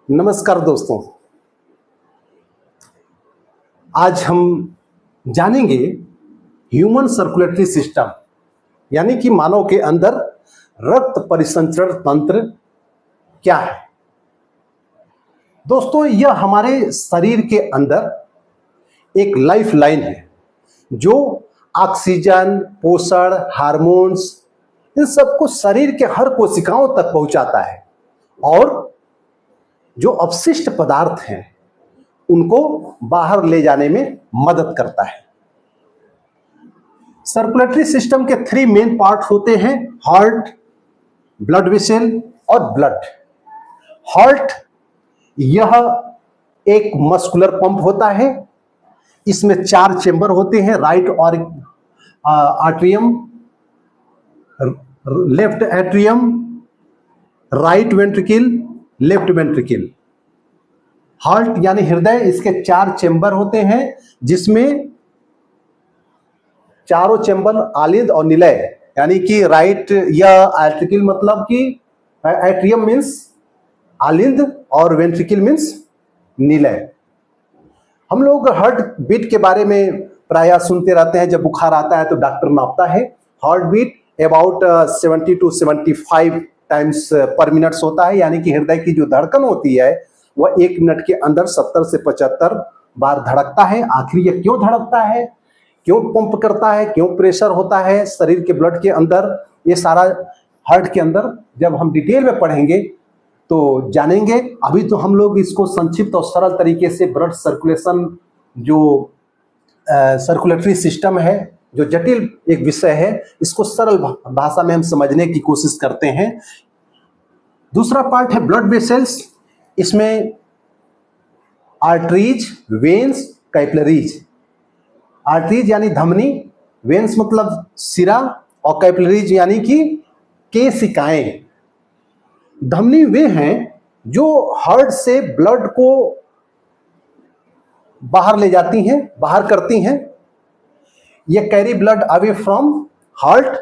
नमस्कार दोस्तों, आज हम जानेंगे ह्यूमन सर्कुलेटरी सिस्टम यानी कि मानव के अंदर रक्त परिसंचरण तंत्र क्या है। दोस्तों, यह हमारे शरीर के अंदर एक लाइफ लाइन है जो ऑक्सीजन, पोषण, हार्मोन्स इन सबको शरीर के हर कोशिकाओं तक पहुंचाता है और जो अपशिष्ट पदार्थ हैं उनको बाहर ले जाने में मदद करता है। सर्कुलेटरी सिस्टम के 3 मेन पार्ट होते हैं: हार्ट, ब्लड वेसल और ब्लड। हार्ट यह एक मस्कुलर पंप होता है। इसमें 4 चेंबर होते हैं: राइट और atrium, left atrium, right ventricle, left ventricle. Heart यानी हृदय, इसके 4 चेंबर होते हैं जिसमें चारों चेंबर आलिंद और निलय यानी कि राइट या एट्रिकल मतलब कि एट्रियम मीन्स आलिंद और वेंट्रिकल मीन्स निलय। हम लोग हार्ट बीट के बारे में प्रायः सुनते रहते हैं। जब बुखार आता है तो डॉक्टर नापता है। Heart beat about 70 to 75 times per minute होता है, यानी कि हृदय की जो धड़कन होती है वह 1 मिनट के अंदर 70 से 75 बार धड़कता है। आखिर ये क्यों धड़कता है, क्यों पंप करता है, क्यों प्रेशर होता है शरीर के ब्लड के अंदर, ये सारा हार्ट के अंदर जब हम डिटेल में पढ़ेंगे तो जानेंगे। अभी तो हम लोग इसको संक्षिप्त और सरल तरीके से ब्लड सर्कुलेशन, जो सर्कुलेटरी सिस्टम है, जो जटिल एक विषय है, इसको सरल भाषा में हम समझने की कोशिश करते हैं। दूसरा पार्ट है ब्लड वेसल्स। इसमें आर्टरीज, वेन्स, कैपिलरीज। आर्टरीज यानी धमनी, वेन्स मतलब सिरा और कैपिलरीज यानी कि केशिकाएं। धमनी वे हैं जो हार्ट से ब्लड को बाहर ले जाती हैं, बाहर करती हैं। ये carry blood away from heart.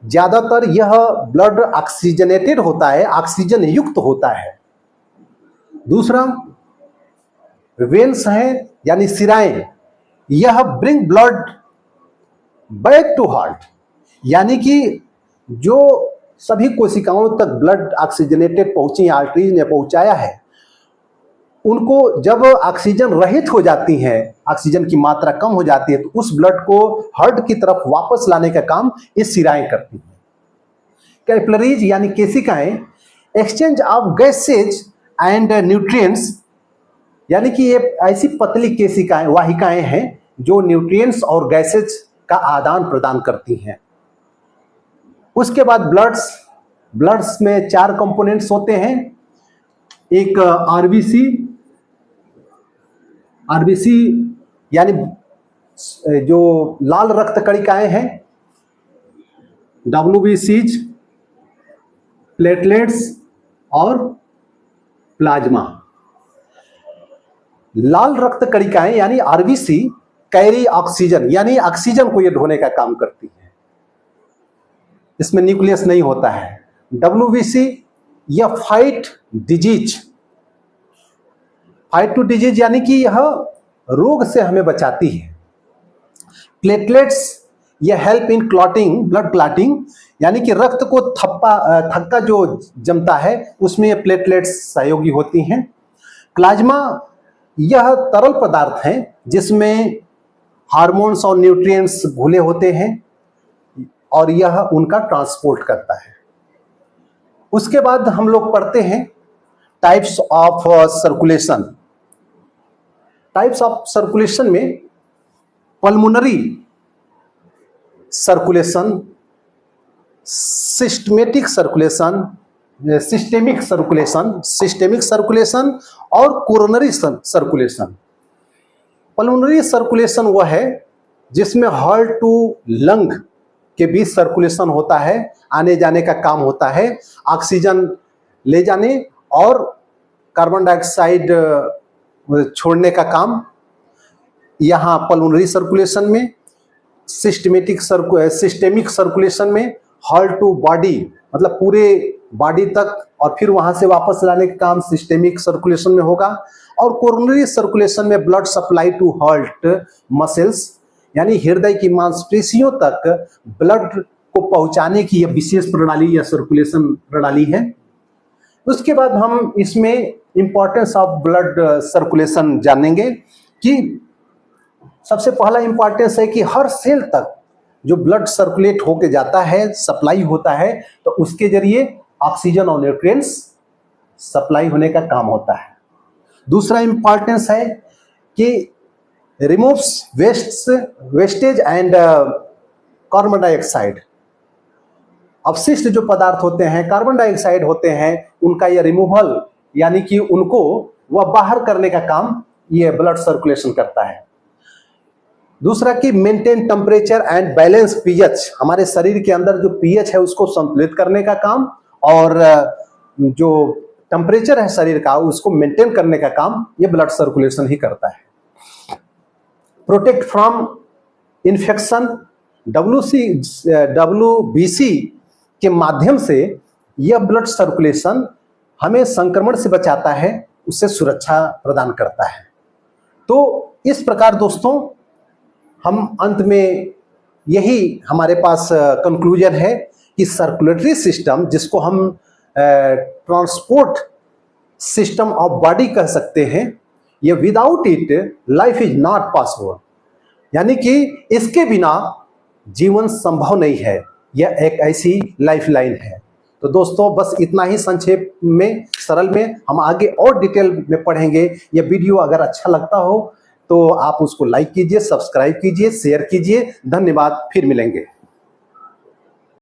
ज्यादातर यह ब्लड ऑक्सीजनेटेड होता है, ऑक्सीजन युक्त होता है। दूसरा वेन्स हैं यानी सिराएं, यह bring blood back to heart, यानी कि जो सभी कोशिकाओं तक ब्लड ऑक्सीजनेटेड पहुंची, आर्टरीज ने पहुंचाया है, उनको जब ऑक्सीजन रहित हो जाती है, ऑक्सीजन की मात्रा कम हो जाती है, तो उस ब्लड को हार्ट की तरफ वापस लाने का काम ये सिराएं करती हैं। कैपिलरीज यानी केशिकाएं, exchange of gases and nutrients, यानी कि ये ऐसी पतली केशिकाएं, वाहिकाएं हैं जो न्यूट्रिएंट्स और गैसेज का आदान प्रदान करती हैं। उसके बाद ब्लड्स में 4 कंपोनेंट्स होते हैं। एक आरबीसी यानी जो लाल रक्त कणिकाएं हैं, डब्ल्यूबीसीज, प्लेटलेट्स और प्लाज्मा। लाल रक्त कणिकाएं यानी आरबीसी कैरी ऑक्सीजन, यानी ऑक्सीजन को ये ढोने का काम करती है। इसमें न्यूक्लियस नहीं होता है। डब्ल्यूबीसी यह फाइट टू डिजीज यानी कि यह रोग से हमें बचाती है। प्लेटलेट्स यह help in clotting, blood clotting, यानी कि रक्त को थक्का जो जमता है उसमें ये प्लेटलेट्स सहयोगी होती हैं। प्लाज्मा यह तरल पदार्थ हैं जिसमें हार्मोन्स और न्यूट्रिएंट्स घुले होते हैं और यह उनका ट्रांसपोर्ट करता है। उसके बाद हम लोग पढ़ते हैं types of circulation. Types of circulation में पल्मोनरी सर्कुलेशन, सिस्टेमिक सर्कुलेशन और कोरोनरी सर्कुलेशन। पल्मोनरी सर्कुलेशन वह है जिसमें हार्ट टू लंग के बीच सर्कुलेशन होता है, आने जाने का काम होता है, ऑक्सीजन ले जाने और कार्बन डाइऑक्साइड छोड़ने का काम यहाँ पल्मोनरी सर्कुलेशन में। सिस्टेमिक सर्कुलेशन में हार्ट टू बॉडी, मतलब पूरे बॉडी तक, और फिर वहां से वापस लाने का काम सिस्टेमिक सर्कुलेशन में होगा। और कोरोनरी सर्कुलेशन में blood supply to heart muscles, यानी हृदय की मांसपेशियों तक ब्लड को पहुंचाने की यह विशेष प्रणाली या सर्कुलेशन प्रणाली है। उसके बाद हम इसमें इंपॉर्टेंस ऑफ ब्लड सर्कुलेशन जानेंगे कि सबसे पहला इंपॉर्टेंस है कि हर सेल तक जो ब्लड सर्कुलेट होके जाता है, सप्लाई होता है, तो उसके जरिए ऑक्सीजन और न्यूट्रिएंट्स सप्लाई होने का काम होता है। दूसरा इंपॉर्टेंस है कि removes wastage and carbon dioxide, अवशिष्ट जो पदार्थ होते हैं, कार्बन डाइऑक्साइड होते हैं, उनका यह रिमूवल यानी कि उनको वह बाहर करने का काम ये ब्लड सर्कुलेशन करता है। दूसरा कि maintain temperature and balance pH, हमारे शरीर के अंदर जो पीएच है उसको संतुलित करने का काम, और जो टेम्परेचर है शरीर का उसको मेंटेन करने का काम ये ब्लड सर्कुलेशन ही करता है। प्रोटेक्ट फ्रॉम इन्फेक्शन, WBC के माध्यम से यह ब्लड सर्कुलेशन हमें संक्रमण से बचाता है, उससे सुरक्षा प्रदान करता है। तो इस प्रकार दोस्तों हम अंत में यही हमारे पास कंक्लूजन है कि सर्कुलेटरी सिस्टम, जिसको हम ट्रांसपोर्ट सिस्टम ऑफ बॉडी कह सकते हैं, ये without it life is not possible, यानी कि इसके बिना जीवन संभव नहीं है। यह एक ऐसी लाइफ लाइन है। तो दोस्तों बस इतना ही संक्षेप में, सरल में, हम आगे और डिटेल में पढ़ेंगे। यह वीडियो अगर अच्छा लगता हो तो आप उसको लाइक कीजिए, सब्सक्राइब कीजिए, शेयर कीजिए। धन्यवाद, फिर मिलेंगे।